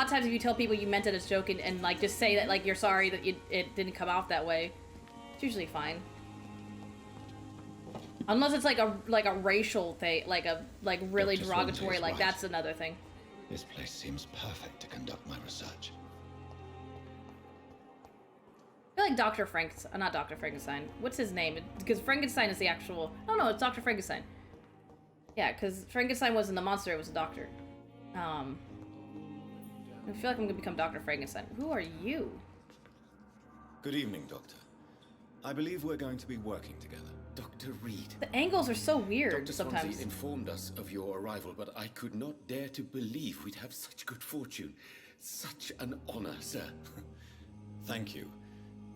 lot of times if you tell people you meant it as joke and like just say that like you're sorry that it didn't come off that way, it's usually fine. Unless it's like a racial thing, like really Dr. derogatory, Swansea is like right. that's another thing. This place seems perfect to conduct my research. I feel like Dr. not Dr. Frankenstein. What's his name? Because Frankenstein is the actual... No, it's Dr. Frankenstein. Yeah, because Frankenstein wasn't the monster, it was a doctor. I feel like I'm gonna become Dr. Frankenstein. Who are you? Good evening, Doctor. I believe we're going to be working together. Dr. Reed. The angles are so weird Dr. sometimes. Swansea informed us of your arrival, but I could not dare to believe we'd have such good fortune. Such an honor, sir. Thank you.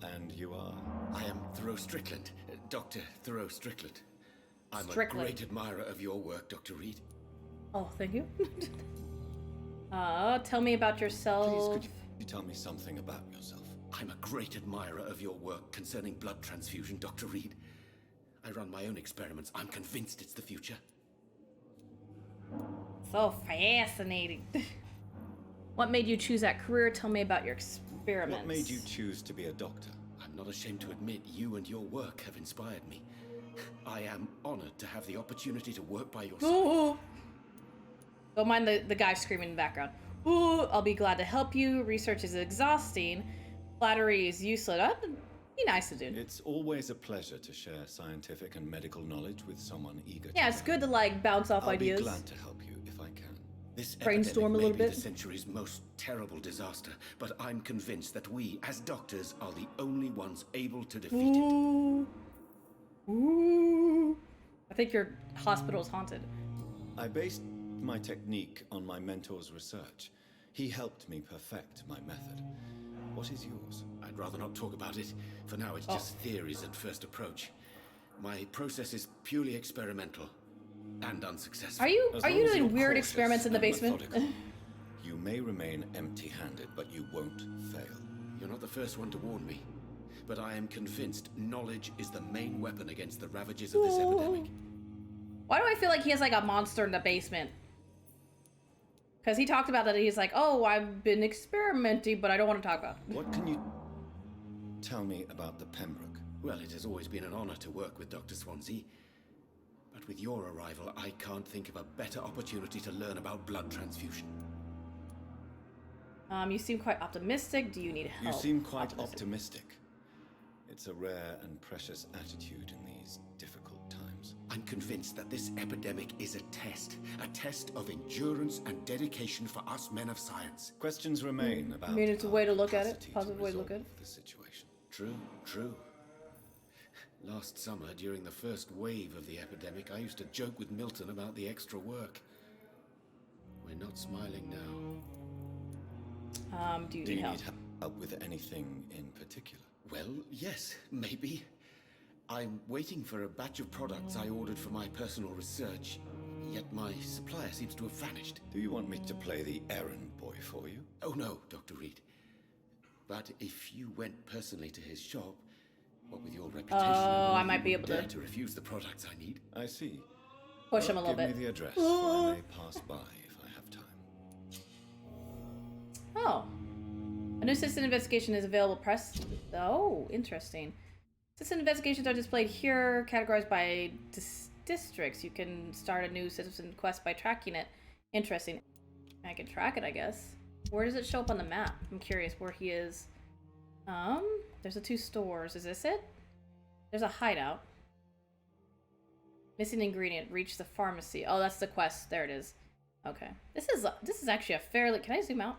And you are? I am Thoreau Strickland, Dr. Thoreau Strickland. I'm Strickland. a great admirer of your work, Dr. Reed. Oh, thank you. Tell me about yourself. Please, could you tell me something about yourself? I'm a great admirer of your work concerning blood transfusion, Dr. Reed. I run my own experiments. I'm convinced it's the future. So fascinating. What made you choose that career? Tell me about your experiments. What made you choose to be a doctor? I'm not ashamed to admit you and your work have inspired me. I am honored to have the opportunity to work by your side. Ooh. Don't mind the guy screaming in the background. Ooh, I'll be glad to help you. Research is exhausting. Flattery is useless. That'd be nice to do. It's always a pleasure to share scientific and medical knowledge with someone eager to Yeah, it's learn. good to like bounce off I'll ideas. be glad to help you if I can. This Brainstorm epidemic a may little be bit. the century's most terrible disaster, but I'm convinced that we, as doctors, are the only ones able to defeat it. Ooh. Ooh. I think your hospital's haunted. I based my technique on my mentor's research. He helped me perfect my method. What is yours? I'd rather not talk about it. For now, it's just theories at first approach. My process is purely experimental and unsuccessful. Are you As long as doing you're weird cautious experiments in the and basement? methodical, you may remain empty-handed, but you won't fail. You're not the first one to warn me, but I am convinced knowledge is the main weapon against the ravages of this epidemic. Why do I feel like he has like a monster in the basement? Because he talked about that. He's like, oh, I've been experimenting, but I don't want to talk about it. What can you tell me about the Pembroke? Well, it has always been an honor to work with Dr. Swansea. But with your arrival, I can't think of a better opportunity to learn about blood transfusion. You seem quite optimistic. Do you need help? You seem quite optimistic. It's a rare and precious attitude in these difficult times. I'm convinced that this epidemic is a test of endurance and dedication for us men of science. Questions remain about I mean, it's a our way to look at it. capacity Positive way to look at it. resolve the situation. True. Last summer, during the first wave of the epidemic, I used to joke with Milton about the extra work. We're not smiling now. Do you Do need you help? need help with anything in particular? Well, yes, maybe. I'm waiting for a batch of products I ordered for my personal research, yet my supplier seems to have vanished. Do you want me to play the errand boy for you? Oh no, Dr. Reed. But if you went personally to his shop, what with your reputation, I might be able dare to to refuse the products I need. I see. push him a little Give bit. me the address, for I may pass by if I have time. Oh. A new citizen investigation is available. Press. Oh, interesting. Citizen investigations are displayed here, categorized by districts. You can start a new citizen quest by tracking it. Interesting. I can track it, I guess. Where does it show up on the map? I'm curious where he is. There's the 2 stores. Is this it? There's a hideout. Missing ingredient. Reach the pharmacy. Oh, that's the quest. There it is. Okay. This is actually a fairly... Can I zoom out?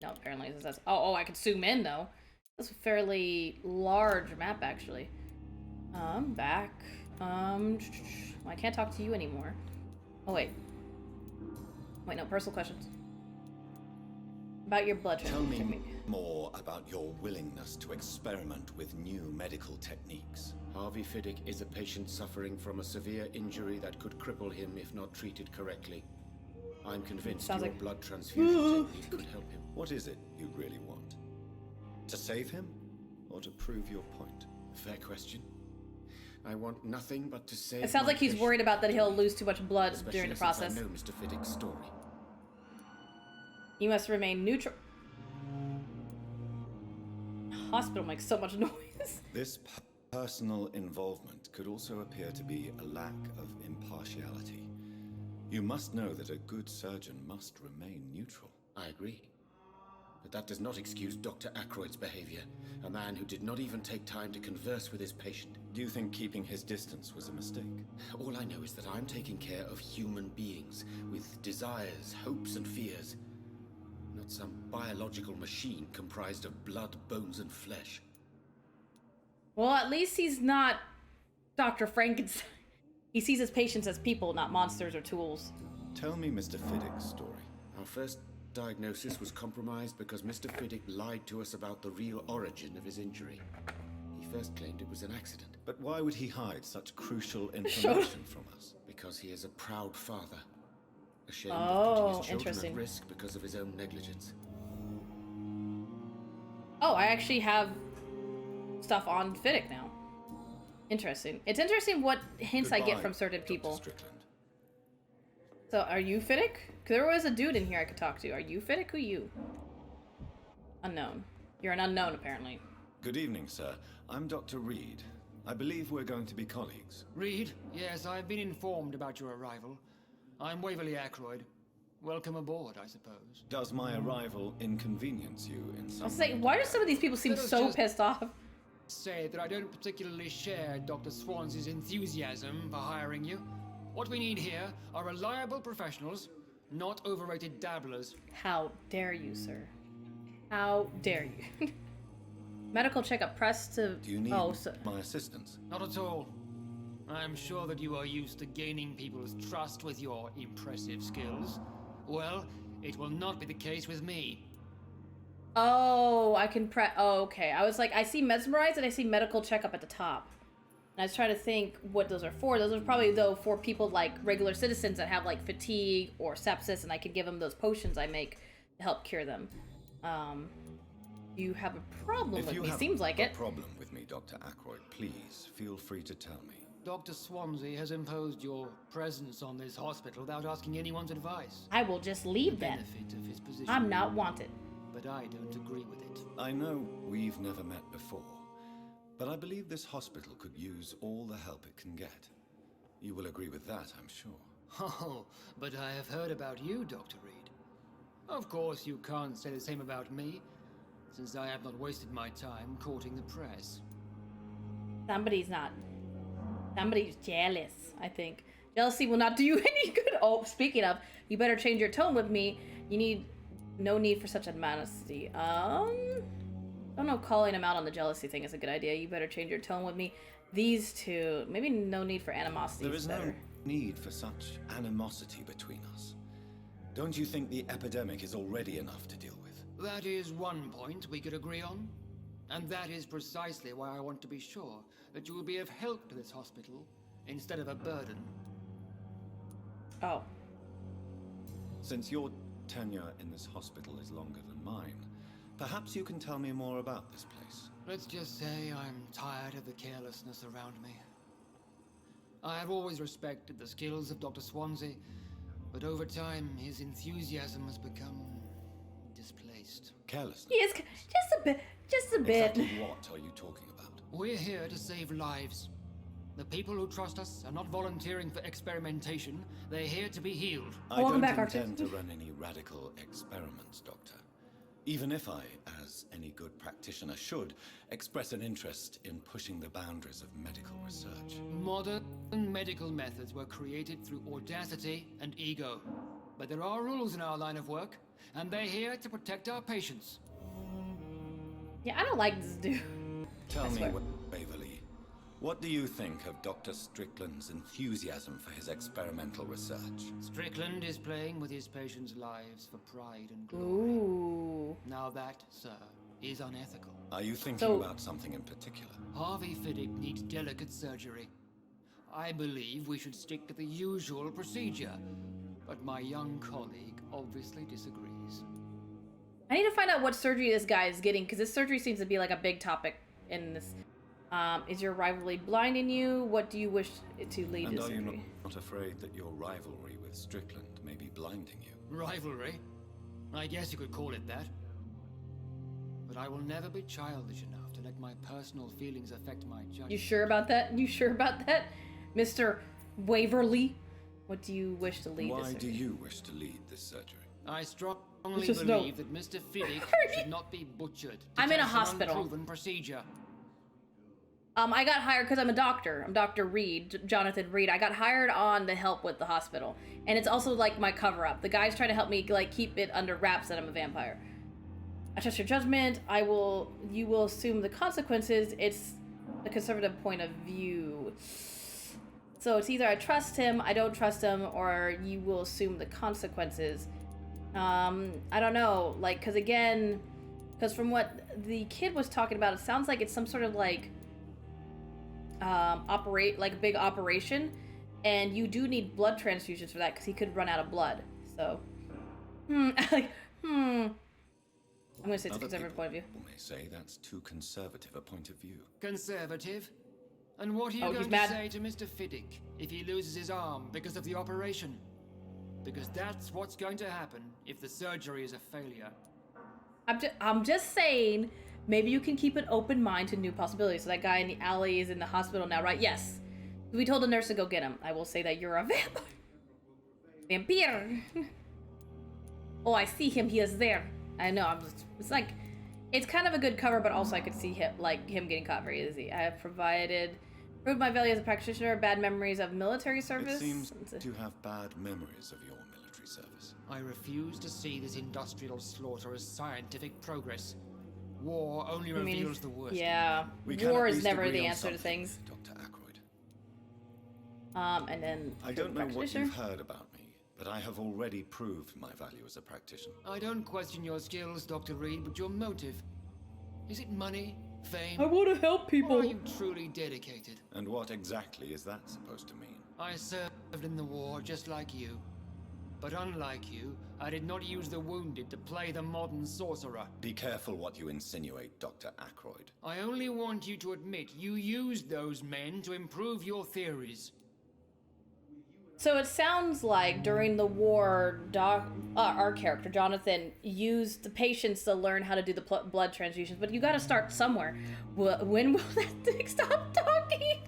No, apparently this says... Oh, I can zoom in, though. That's a fairly large map, actually. Back. Well, I can't talk to you anymore. Oh, wait. Wait, no, personal questions. About your blood Tell me technique. more about your willingness to experiment with new medical techniques. Harvey Fiddick is a patient suffering from a severe injury that could cripple him if not treated correctly. I'm convinced Sounds your like- blood transfusion technique could help him. What is it you really want? To save him, or to prove your point? Fair question. I want nothing but to save. It sounds my like he's patient, worried about that he'll lose too much blood especially during the since process. I know Mr. Fiddick's story. You must remain neutral. Hospital makes so much noise. This personal involvement could also appear to be a lack of impartiality. You must know that a good surgeon must remain neutral. I agree. But that does not excuse Dr. Ackroyd's behavior. A man who did not even take time to converse with his patient. Do you think keeping his distance was a mistake? All I know is that I'm taking care of human beings with desires, hopes, and fears. Not some biological machine comprised of blood, bones, and flesh. Well, at least he's not Dr. Frankenstein. He sees his patients as people, not monsters or tools. Tell me Mr. Fiddick's story. Our first diagnosis was compromised because Mr. Fiddick lied to us about the real origin of his injury. He first claimed it was an accident. But why would he hide such crucial information from us? Because he is a proud father. Ashamed Oh, of putting his children interesting. at risk because of his own negligence. Oh, I actually have stuff on Fiddick now. Interesting. It's interesting what hints I get Goodbye, from certain Dr. people. Strickland. So, are you Fiddick? Because there was a dude in here I could talk to. Are you Fiddick? Who you? Unknown. You're an unknown, apparently. Good evening, sir. I'm Dr. Reed. I believe we're going to be colleagues. Reed, yes, I've been informed about your arrival. I'm Waverly Ackroyd. Welcome aboard, I suppose. Does my arrival inconvenience you in I some was saying, way? why do some of these people seem Let us so just- pissed off? Say that I don't particularly share Dr. Swansey's enthusiasm for hiring you. What we need here are reliable professionals, not overrated dabblers. How dare you, sir? How dare you? Medical checkup. Press to. Do you need Oh, so... my assistance? Not at all. I'm sure that you are used to gaining people's trust with your impressive skills. Well, it will not be the case with me. Oh, I can press. Oh, okay. I was like, I see mesmerize and I see medical checkup at the top. And I was trying to think what those are for. Those are probably though for people like regular citizens that have like fatigue or sepsis, and I could give them those potions I make to help cure them. You have a problem If with you me. have Seems like a it. problem with me, Dr. Ackroyd, please feel free to tell me. Dr. Swansey has imposed your presence on this hospital without asking anyone's advice. I will just leave then. Benefit of his position. I'm not wanted. But I don't agree with it. I know we've never met before, but I believe this hospital could use all the help it can get. You will agree with that, I'm sure. Oh, but I have heard about you, Dr. Reed. Of course, you can't say the same about me, since I have not wasted my time courting the press. Somebody's jealous, I think. Jealousy will not do you any good. Oh, speaking of, you better change your tone with me. You need no need for such animosity. I don't know, calling him out on the jealousy thing is a good idea. You better change your tone with me. These two, maybe no need for animosity. There is no better. need for such animosity between us. Don't you think the epidemic is already enough to deal with? That is one point we could agree on. And that is precisely why I want to be sure that you will be of help to this hospital instead of a burden. Oh. Since your tenure in this hospital is longer than mine, perhaps you can tell me more about this place. Let's just say I'm tired of the carelessness around me. I have always respected the skills of Dr. Swansey, but over time his enthusiasm has become displaced. Carelessness? Yes, just a bit. Just a bit. Exactly what are you talking about? We're here to save lives. The people who trust us are not volunteering for experimentation. They're here to be healed. I Welcome don't back, Arthur. intend to run any radical experiments, Doctor. Even if I, as any good practitioner should, express an interest in pushing the boundaries of medical research. Modern medical methods were created through audacity and ego. But there are rules in our line of work, and they're here to protect our patients. Yeah, I don't like this dude. Tell I me, swear. Waverly, what do you think of Dr. Strickland's enthusiasm for his experimental research? Strickland is playing with his patients' lives for pride and glory. Ooh. Now that, sir, is unethical. Are you thinking So- about something in particular? Harvey Fiddick needs delicate surgery. I believe we should stick to the usual procedure, but my young colleague obviously disagrees. I need to find out what surgery this guy is getting, because this surgery seems to be like a big topic in this. Is your rivalry blinding you? What do you wish to lead And to are you surgery? not afraid that your rivalry with Strickland may be blinding you? Rivalry? I guess you could call it that. But I will never be childish enough to let my personal feelings affect my judgment. You sure about that? You sure about that, Mr. Waverly? What do you wish to lead this Why surgery? do you wish to lead this surgery? I strongly Just believe that Mr. Fiddick should not be butchered. to I'm in a test an hospital. unproven procedure. I got hired because I'm a doctor. I'm Dr. Reed, Jonathan Reed. I got hired on to help with the hospital. And it's also like my cover-up. The guy's trying to help me like keep it under wraps that I'm a vampire. I trust your judgment. You will assume the consequences. It's the conservative point of view. So it's either I trust him, I don't trust him, or you will assume the consequences. I don't know, like, because from what the kid was talking about, it sounds like it's some sort of like big operation, and you do need blood transfusions for that because he could run out of blood. So, I'm gonna say it's a conservative point of view. People may say that's too conservative a point of view. Conservative? And what are you going to say to Mr. Fiddick if he loses his arm because of the operation? Because that's what's going to happen if the surgery is a failure. I'm just saying, maybe you can keep an open mind to new possibilities. So that guy in the alley is in the hospital now, right? Yes. We told the nurse to go get him. I will say that you're a vampire. Oh, I see him. He is there. I know. It's like, it's kind of a good cover, but also I could see him getting caught very easy. I have proved my value as a practitioner, bad memories of military service. It seems to have bad memories of your military service. I refuse to see this industrial slaughter as scientific progress. War only reveals the worst. Yeah, war is never the answer to things. Dr. Ackroyd. And then I don't know what you've heard about me, but I have already proved my value as a practitioner. I don't question your skills, Dr. Reed, but your motive. Is it money? Fame? I want to help people. Or are you truly dedicated? And what exactly is that supposed to mean? I served in the war just like you. But unlike you, I did not use the wounded to play the modern sorcerer. Be careful what you insinuate, Dr. Ackroyd. I only want you to admit you used those men to improve your theories. So it sounds like during the war, our character, Jonathan, used the patients to learn how to do the blood transfusions, but you gotta start somewhere. When will that thing stop talking?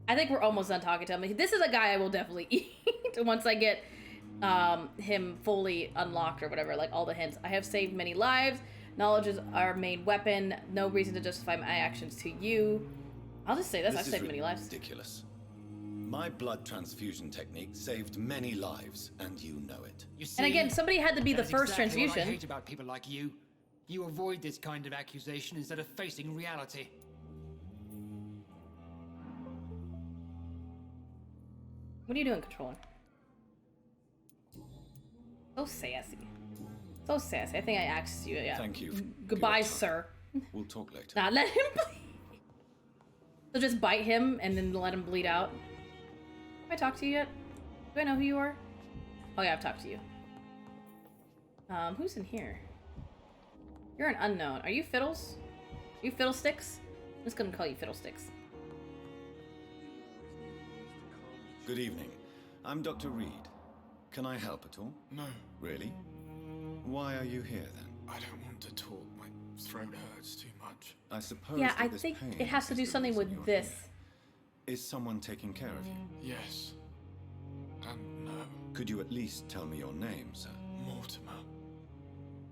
I think we're almost done talking to him. This is a guy I will definitely eat once I get him fully unlocked or whatever, like all the hints. I have saved many lives. Knowledge is our main weapon. No reason to justify my actions to you. I'll just say this, I've saved many lives. Ridiculous. My blood transfusion technique saved many lives, and you know it. You see, And again, somebody had to be the first exactly what I transfusion. hate about people like you. You avoid this kind of accusation instead of facing reality. What are you doing, controller? So sassy. So sassy. I think I asked you, yeah. Thank you. Goodbye, sir. We'll talk later. Nah, let him bleed. So just bite him and then let him bleed out. Have I talked to you yet? Do I know who you are? Oh yeah, I've talked to you. Who's in here? You're an unknown. Are you Fiddles? Are you Fiddlesticks? I'm just gonna call you Fiddlesticks. Good evening. I'm Dr. Reed. Can I help at all? No, Really? Why are you here then? I don't want to talk. My throat hurts too much. I suppose Yeah, that I this think pain it has to is do the something reason with you're this. here. Is someone taking care of you? Yes. No. Could you at least tell me your name, sir? Mortimer.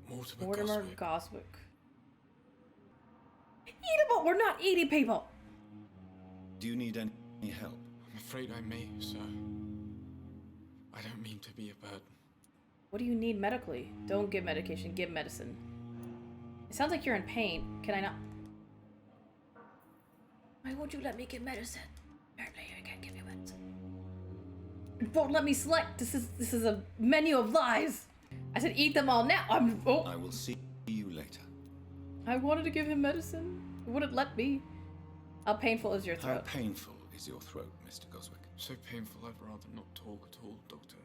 Mortimer Mortimer Goswick. Goswick. Eatable! We're not eating people! Do you need any help? I'm afraid I may, sir. I don't mean to be a burden. What do you need medically? Don't give medication, give medicine. It sounds like you're in pain. Can I not? Why won't you let me give medicine? Apparently I can't give you medicine. It won't let me select. This is a menu of lies. I said eat them all now. I will see you later. I wanted to give him medicine. It wouldn't let me. How painful is your How throat? painful is your throat, Mr. Goswick? So painful, I'd rather not talk at all, Doctor.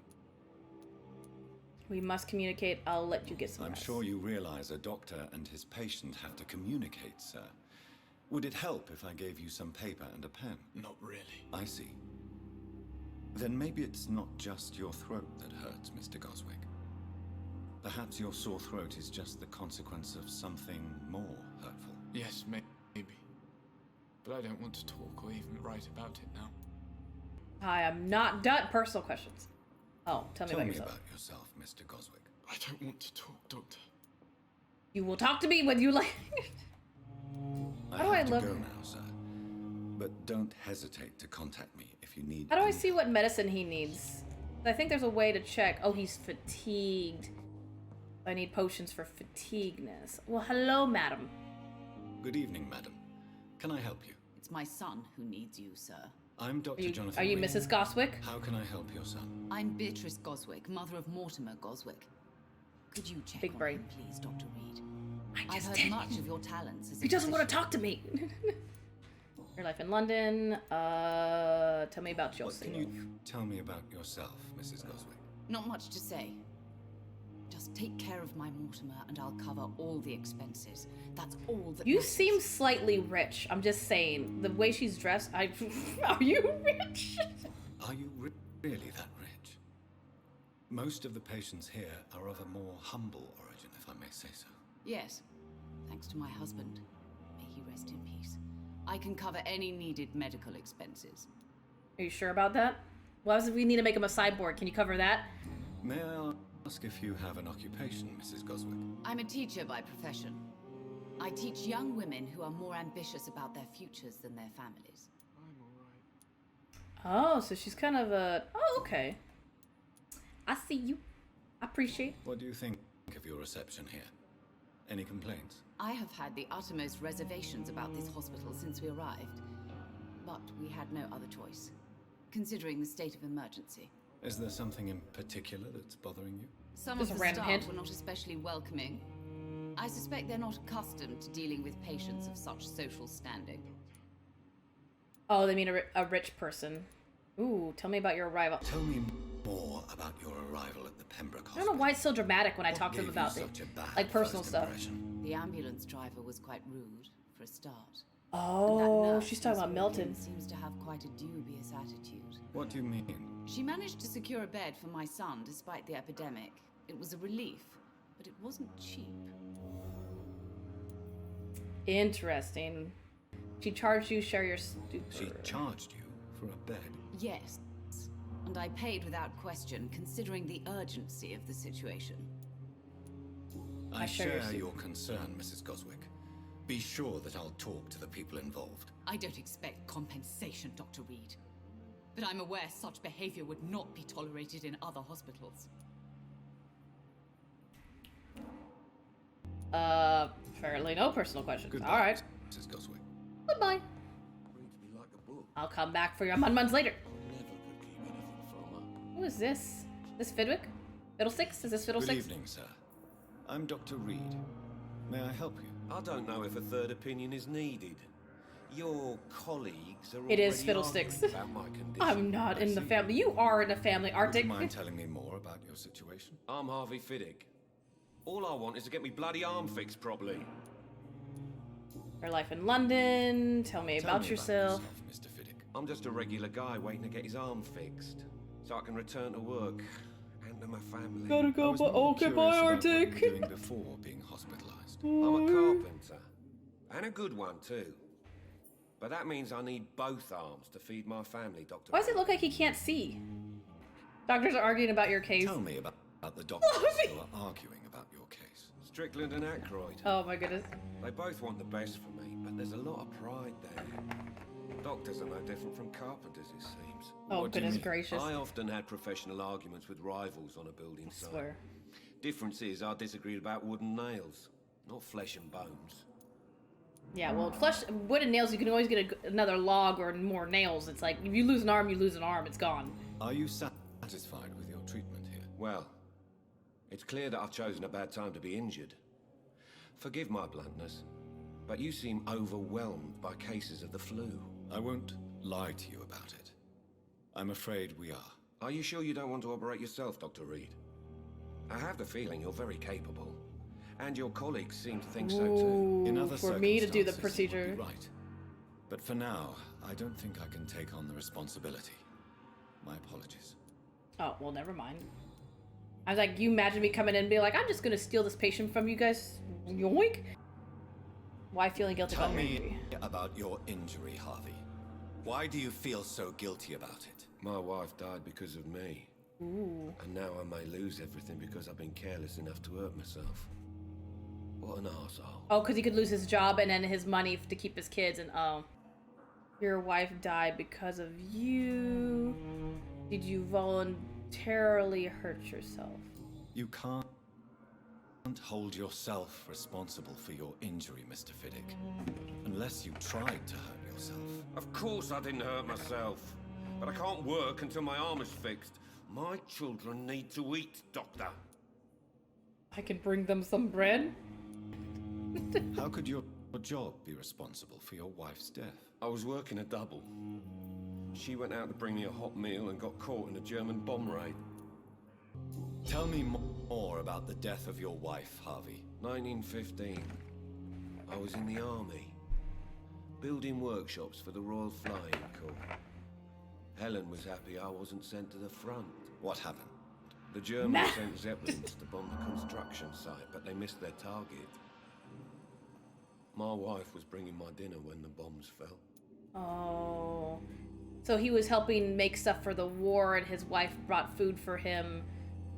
We must communicate. I'll let you get some I'm rest. sure you realize a doctor and his patient have to communicate, sir. Would it help if I gave you some paper and a pen? Not really. I see. Then maybe it's not just your throat that hurts, Mr. Goswick. Perhaps your sore throat is just the consequence of something more hurtful. Yes, maybe. But I don't want to talk or even write about it now. I am not done. Personal questions. Oh, tell me Tell about me yourself. about yourself, Mr. Goswick. I don't want to talk, Doctor. You will talk to me when you like. How do I have to look? go now, sir. But don't hesitate to contact me if you need. How do I any see help. what medicine he needs? I think there's a way to check. Oh, he's fatigued. I need potions for fatigueness. Well, hello, madam. Good evening, madam. Can I help you? It's my son who needs you, sir. I'm Dr. Jonathan. Are you Reed. Mrs. Goswick? How can I help your son? I'm Beatrice Goswick, mother of Mortimer Goswick. Could you check Big on brain. him, please, Dr. Reed? I I've just heard did. much of your talents as a He doesn't want to physician. talk to me. Your life in London. Tell me about What can yourself. you tell me about yourself, Mrs. Goswick? Not much to say. Just take care of my Mortimer and I'll cover all the expenses. That's all that You matters. seem slightly rich. I'm just saying. The way she's dressed, are you rich? Are you really that rich? Most of the patients here are of a more humble origin, if I may say so. Yes, thanks to my husband. May he rest in peace. I can cover any needed medical expenses. Are you sure about that? What if we need to make him a cyborg? Can you cover that? May I ask if you have an occupation, Mrs. Goswick? I'm a teacher by profession. I teach young women who are more ambitious about their futures than their families. Oh, so she's kind of a... Oh, okay. I see you. I appreciate. What do you think of your reception here? Any complaints? I have had the uttermost reservations about this hospital since we arrived. But we had no other choice, considering the state of emergency. Is there something in particular that's bothering you? Some Just of a the random staff hint. were not especially welcoming. I suspect they're not accustomed to dealing with patients of such social standing. Oh, they mean a rich person. Ooh, tell me about your arrival. Tell me more about your arrival at the Pembroke I Hospital. don't know why it's so dramatic when I What talk to them gave you about it. such a bad Like personal first stuff. impression? The ambulance driver was quite rude, for a start. And that Oh, nurse she's talking who's about brought in Milton. seems to have quite a dubious attitude. What do you mean? She managed to secure a bed for my son despite the epidemic. It was a relief, but it wasn't cheap. Interesting. She charged you, share your stupid. She charged you for a bed. Yes, and I paid without question, considering the urgency of the situation. I share your share suit. your concern, Mrs. Goswick. Be sure that I'll talk to the people involved. I don't expect compensation, Dr. Reed. But I'm aware such behavior would not be tolerated in other hospitals. Apparently no personal questions. Goodbye, Alright. Mrs. Goswick. Goodbye. Reads me like a book. I'll come back for you months later. Never could keep anything from her. Who is this? This Fidwick? Fiddlesticks? Is this Good Fiddlesticks? evening, sir. I'm Dr. Reed. May I help you? I don't know if a third opinion is needed. Your colleagues are It is already Fiddlesticks. arguing about my condition. I'm not I in the see. family. You are in the family, Would Arctic. you mind telling me more about your situation? I'm Harvey Fiddick. All I want is to get me bloody arm fixed properly. Your life in London. Tell me Tell about me yourself. Mr. Fiddick. I'm just a regular guy waiting to get his arm fixed, so I can return to work and to my family. Gotta I go, was but more okay, curious bye, about what you Arctic. were doing before being hospitalized. I'm a carpenter, and a good one too. But that means I need both arms to feed my family, Dr. Why does it look like he can't see? Doctors are arguing about your case. Tell me about the doctors who are arguing about your case. Strickland and Aykroyd. Oh my goodness. They both want the best for me, but there's a lot of pride there. Doctors are no different from carpenters, it seems. Oh What do you goodness mean? gracious. I often had professional arguments with rivals on a building I site. swear. Difference is I disagreed about wooden nails, not flesh and bones. Yeah, well, flesh, wood and nails, you can always get another log or more nails. It's like, if you lose an arm, you lose an arm. It's gone. Are you satisfied with your treatment here? Well, it's clear that I've chosen a bad time to be injured. Forgive my bluntness, but you seem overwhelmed by cases of the flu. I won't lie to you about it. I'm afraid we are. Are you sure you don't want to operate yourself, Dr. Reed? I have the feeling you're very capable, and your colleagues seem to think so too. In other For me to do the circumstances, you would procedure. be right. But for now, I don't think I can take on the responsibility. My apologies. Oh, well, never mind. I was like, you imagine me coming in and be like, I'm just gonna steal this patient from you guys. Yoink. Why feeling guilty Tell about your me injury? about your injury, Harvey. Why do you feel so guilty about it? My wife died because of me. Ooh. And now I may lose everything because I've been careless enough to hurt myself. What an arsehole. Oh, because he could lose his job and then his money to keep his kids and oh. Your wife died because of you. Did you voluntarily hurt yourself? You can't hold yourself responsible for your injury, Mr. Fiddick. Unless you tried to hurt yourself. Of course I didn't hurt myself. But I can't work until my arm is fixed. My children need to eat, Doctor. I could bring them some bread. How could your job be responsible for your wife's death? I was working a double. She went out to bring me a hot meal and got caught in a German bomb raid. Tell me more about the death of your wife, Harvey. 1915. I was in the army, building workshops for the Royal Flying Corps. Helen was happy I wasn't sent to the front. What happened? The Germans sent Zeppelins to bomb the construction site, but they missed their target. My wife was bringing my dinner when the bombs fell. Oh. So he was helping make stuff for the war and his wife brought food for him,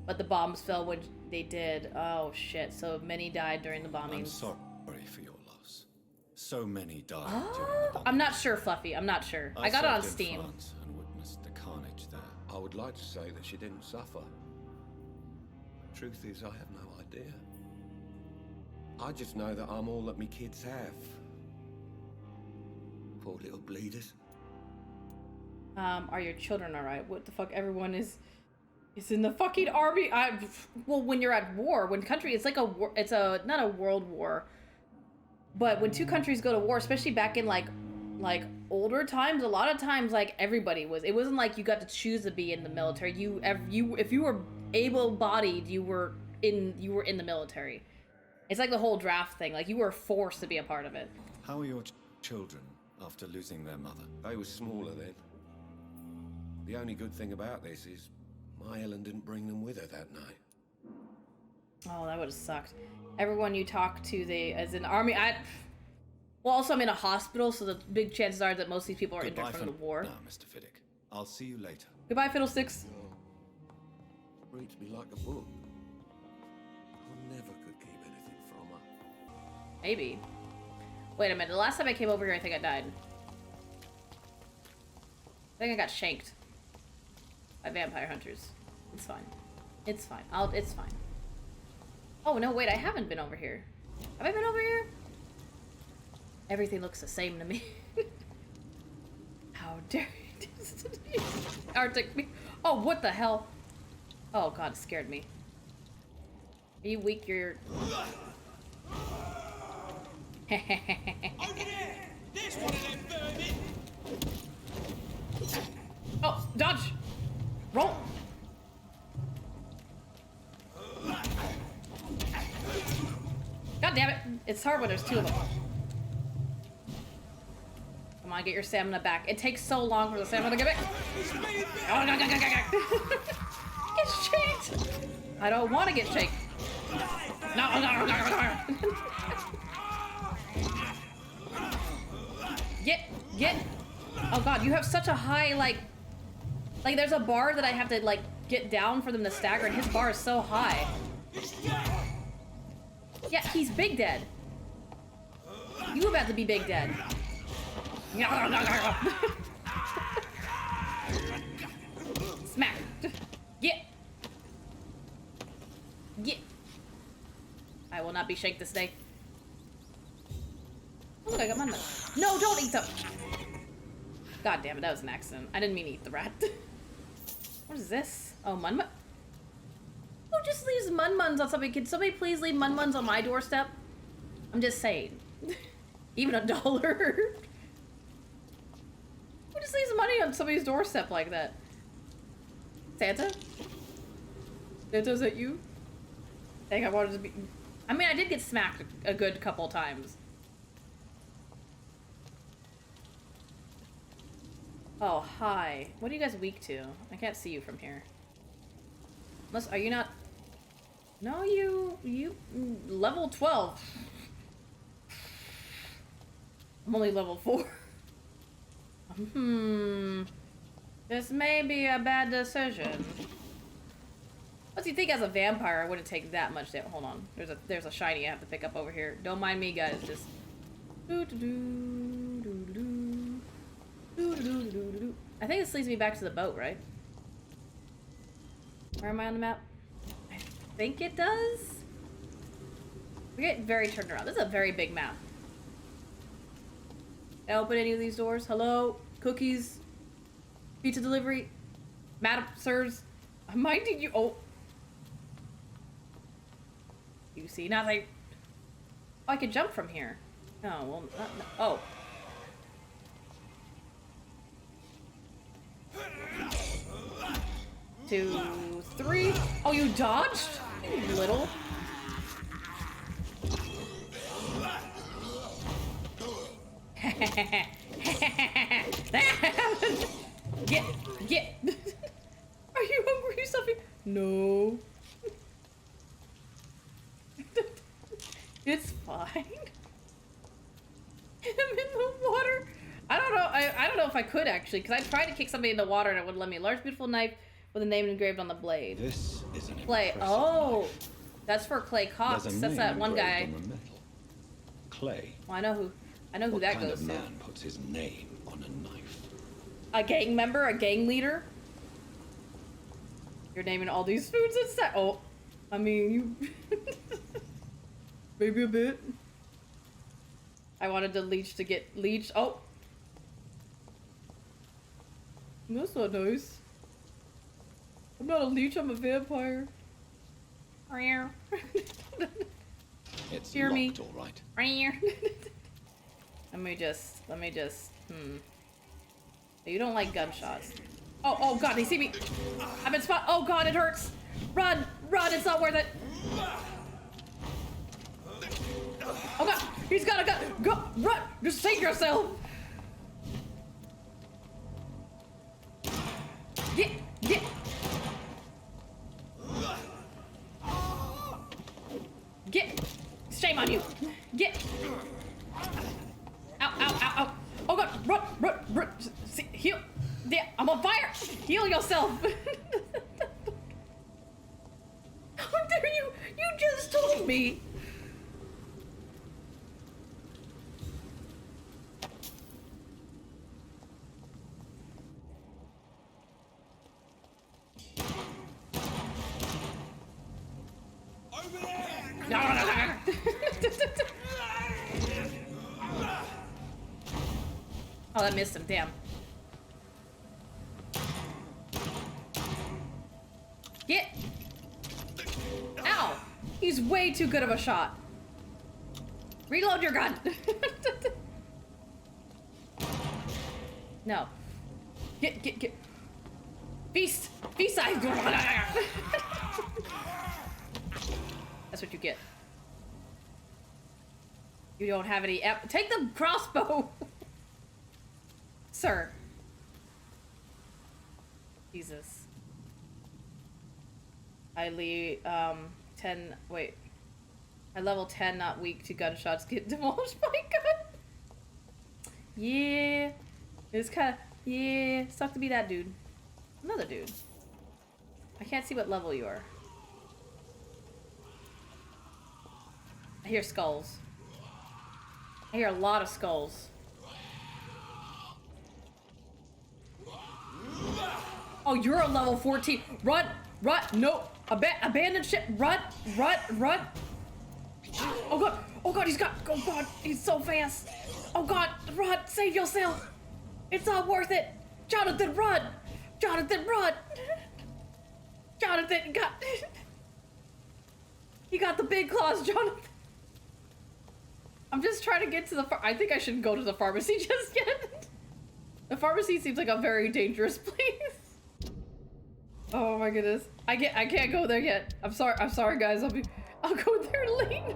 but the bombs fell when they did. Oh shit. So many died during the bombings. I'm sorry for your loss. So many died during the bombing. I'm not sure, Fluffy. I'm not sure. I got it on served in Steam. France and witnessed the carnage there. I would like to say that she didn't suffer. Truth is, I have no idea. I just know that I'm all that me kids have. Poor little bleeders. Are your children alright? What the fuck? Everyone is in the fucking army. Well, when you're at war, when country, it's like a war, it's not a world war, but when two countries go to war, especially back in like older times, a lot of times like everybody was. It wasn't like you got to choose to be in the military. If you were able-bodied, you were in the military. It's like the whole draft thing. Like you were forced to be a part of it. How are your children after losing their mother? They were smaller then. The only good thing about this is my Helen didn't bring them with her that night. Oh, that would have sucked. Everyone you talk to, as an army, well, also I'm in a hospital, so the big chances are that most of these people are injured from the war. Now, Mr. Fiddick. I'll see you later. Goodbye, Fiddlesticks. Reads me like a book. I never could keep anything from her. Maybe. Wait a minute. The last time I came over here, I think I died. I think I got shanked by vampire hunters. It's fine. It's fine. It's fine. Oh, no, wait. I haven't been over here. Have I been over here? Everything looks the same to me. How dare you? Arctic me. Oh, what the hell? Oh, God, it scared me. Are you weak? You're... Oh, dodge! Roll! God damn it! It's hard when there's two of them. Come on, get your stamina back. It takes so long for the stamina to get back. Oh, no, get shanked! I don't want to get shanked. No. Get. Oh God, you have such a high, like there's a bar that I have to, like, get down for them to stagger, and his bar is so high. Yeah, he's big dead. You about to be big dead. Smack. Get. I will not be shanked this day. Oh, look, I got my nut. No, don't eat them. God damn it, that was an accident. I didn't mean to eat the rat. What is this? Oh, Mun-Mun. Who just leaves Mun-Muns on somebody? Can somebody please leave Mun-Muns on my doorstep? I'm just saying. Even $1. Who just leaves money on somebody's doorstep like that? Santa? Santa, is that you? I think I wanted to be... I mean, I did get smacked a good couple times. Oh, hi. What are you guys weak to? I can't see you from here. Unless, are you not... No, you level 12. I'm only level 4. This may be a bad decision. What's you think as a vampire? I wouldn't take that much damage. Hold on. There's a shiny I have to pick up over here. Don't mind me, guys. Just. I think this leads me back to the boat, right? Where am I on the map? I think it does. We get very turned around. This is a very big map. Can I open any of these doors? Hello? Cookies? Pizza delivery? Madam, sirs? I'm minding you. Oh. You see nothing. Oh, I can jump from here. No, well, no. Oh. Two, three. Oh, you dodged? You little. Get. Are you hungry, Stuffy? No. It's fine. I'm in the water. I don't know. I don't know if I could actually, because I tried to kick somebody in the water and it wouldn't let me. Large, beautiful knife with a name engraved on the blade. This is an Clay. impressive Oh, knife. that's for Clay Cox. There's a That's name that one guy. engraved on the metal. Clay. Well, I know who What that kind goes of to. man puts his name on a knife? A gang member, a gang leader. You're naming all these foods and stuff. Oh, I mean, you. Maybe a bit. I wanted the leech to get leech. Oh. That's not nice. I'm not a leech, I'm a vampire. It's Hear me. locked, all right. Let me just, You don't like gunshots. Oh god, they see me. I've been spot. Oh god, it hurts. Run, it's not worth it. Oh god, he's got a gun. Go, run, just save yourself. Get. Shame on you. Get. Ow. Oh god, run. See, heal. Yeah, I'm on fire. Heal yourself. How dare you? You just told me. Oh, that missed him, damn. Get! Ow! He's way too good of a shot. Reload your gun! No. Get. Feast! Feast! That's what you get. You don't have any. Take the crossbow! Sir. Jesus. I level 10, not weak to gunshots, get demolished by gun. Yeah. It's kinda, yeah, suck to be that dude. Another dude. I can't see what level you are. I hear skulls. I hear a lot of skulls. Oh, you're a level 14. Run! No! Abandoned ship! Run! Oh god, he's got. Oh god, he's so fast. Oh god, run! Save yourself! It's not worth it! Jonathan, run! Jonathan, got. He got the big claws, Jonathan. I'm just trying to get to the. I think I shouldn't go to the pharmacy just yet. The pharmacy seems like a very dangerous place. Oh my goodness. I can't go there yet. I'm sorry guys. I'll go there late.